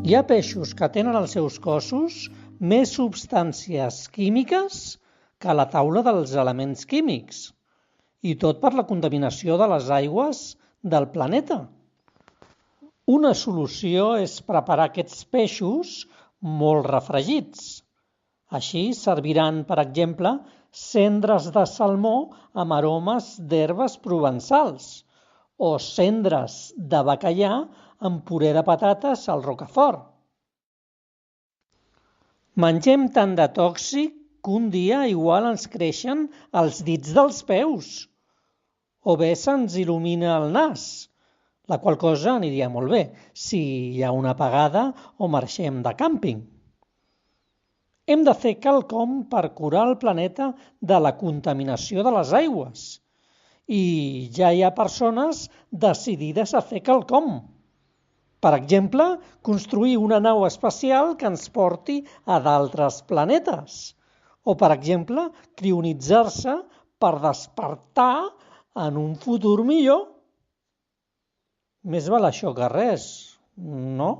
Hi ha peixos que tenen als seus cossos més substàncies químiques que la taula dels elements químics, i tot per la contaminació de les aigües del planeta. Una solució és preparar aquests peixos molt refregits. Així serviran, per exemple, cendres de salmó amb aromes d'herbes provençals o cendres de bacallà amb puré de patates al rocafort. Mengem tant de tòxic que un dia igual ens creixen els dits dels peus o bé se'ns il·lumina el nas, la qual cosa aniria molt bé si hi ha una apagada o marxem de càmping. Hem de fer quelcom per curar el planeta de la contaminació de les aigües. I ja hi ha persones decidides a fer quelcom. Per exemple, construir una nau espacial que ens porti a d'altres planetes. O, per exemple, crionitzar-se per despertar en un futur millor. Més val això que res, no?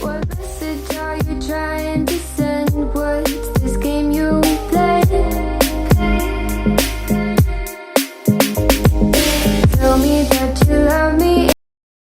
What message are you trying